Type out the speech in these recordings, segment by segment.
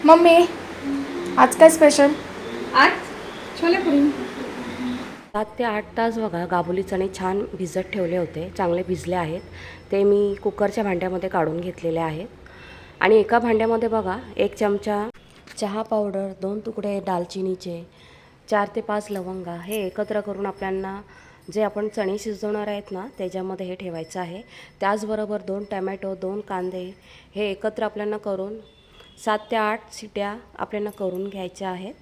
Mummy आज काय special? आज छोले पुरी. 7 ते 8 तास बघा गाबोली चणे छान भिजत ठेवले होते, चांगले भिजले आहेत. ते मी कुकरच्या भांड्यामध्ये काढून घेतलेले आहेत. आणि एका भांड्यामध्ये बघा 1 चमचा चहा पावडर, 2 तुकडे दालचिनीचे, 4 ते 5 लवंगा हे एकत्र करून आपल्याला जे आपण चणे शिजवणार आहेत ना त्याच्यामध्ये हे ठेवायचं आहे. त्याचबरोबर 2 टमॅटो, 2 कांदे हे एकत्र आपल्याला करून 7 ते 8 शिट्या आपल्याला करून घ्यायच्या आहेत.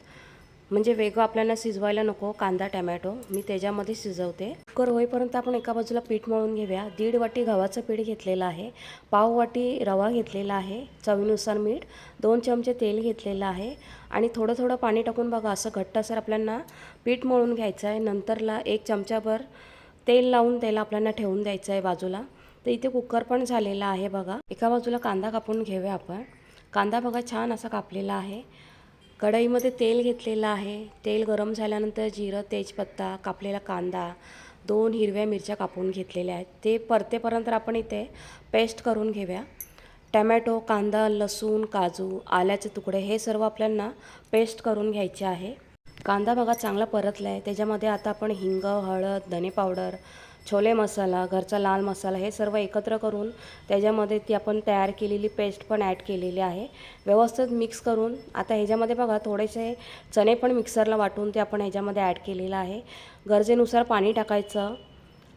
म्हणजे वेगळं आपल्याला शिजवायला नको कांदा टमॅटो, मी त्याच्यामध्ये शिजवते. कुकर होईपर्यंत आपण एका बाजूला पीठ मळून घेऊया. 1.5 वाटी गव्हाचं पीठ घेतलेलं आहे, पाव वाटी रवा घेतलेला आहे, चवीनुसार मीठ, 2 चमचे तेल घेतलेलं आहे आणि थोडं थोडं पाणी टाकून बघा असं घट्टसर आपल्याला पीठ मळून घ्यायचं आहे. नंतरला 1 चमचाभर तेल लावून त्याला आपल्याला ठेवून द्यायचं आहे बाजूला. तर इथे कुकर पण झालेला आहे बघा. एका बाजूला कांदा कापून घेऊया आपण. कांदा बघा छान असा कापलेला आहे. कढईमध्ये तेल घेतलेलं आहे. तेल गरम झाल्यानंतर जिरं, तेजपत्ता, कापलेला कांदा, 2 हिरव्या मिरच्या कापून घेतलेल्या आहेत. ते परतेपर्यंत आपण इथे पेस्ट करून घेऊया. टमॅटो, कांदा, लसूण, काजू, आल्याचे तुकडे हे सर्व आपल्याला पेस्ट करून घ्यायचे आहे. कांदा बघा चांगला परतला आहे. त्याच्यामध्ये आता आपण हिंग, हळद, धने पावडर, छोले मसाला, घरचा लाल मसाला हे सर्व एकत्र करून त्याच्यामध्ये ती आपण तयार केलेली पेस्ट पण ॲड केलेली आहे. व्यवस्थित मिक्स करून आता ह्याच्यामध्ये बघा थोडेसे चणे पण मिक्सरला वाटून ते आपण ह्याच्यामध्ये ॲड केलेलं आहे. गरजेनुसार पाणी टाकायचं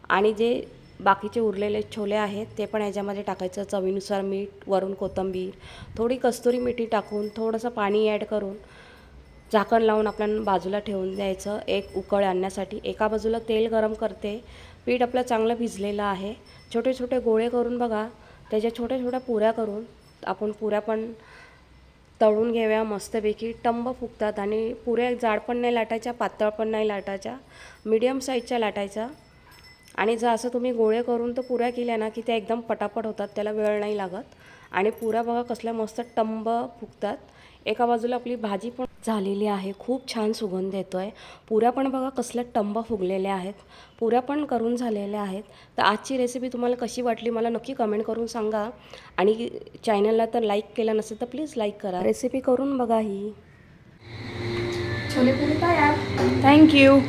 आणि जे बाकीचे उरलेले छोले आहेत ते पण ह्याच्यामध्ये टाकायचं. चवीनुसार मीठ, वरून कोथिंबीर, थोडी कस्तुरी मेथी टाकून थोडंसं पाणी ॲड करून झाकण लावून आपल्याला बाजूला ठेवून द्यायचं एक उकळ आणण्यासाठी. एका बाजूला तेल गरम करते. पीठ आपलं चांगलं भिजलेलं आहे. छोटे छोटे गोळे करून बघा त्याच्या छोट्या छोट्या पुऱ्या करून आपण पुऱ्या पण तळून घेऊया. मस्तपैकी टंब फुगतात आणि पुऱ्या जाड पण नाही लाटायच्या, पातळ पण नाही लाटायच्या, मीडियम साईजच्या लाटायच्या. आणि जर असं तुम्ही गोळे करून तर पुऱ्या केल्या ना की त्या एकदम पटापट होतात, त्याला वेळ नाही लागत. आणि पुऱ्या बघा कसल्या मस्त टंब फुगतात. एका बाजूला आपली भाजी पण झालेली आहे, खूप छान सुगंध येतो आहे. पुऱ्या पण बघा कसल्या टंब फुगलेल्या आहेत. पुऱ्या पण करून झालेल्या आहेत. तर आजची रेसिपी तुम्हाला कशी वाटली मला नक्की कमेंट करून सांगा. आणि चॅनलला तर लाईक केलं नसेल तर प्लीज लाईक करा. रेसिपी करून बघा ही. छोले पुरी तयार. थँक्यू.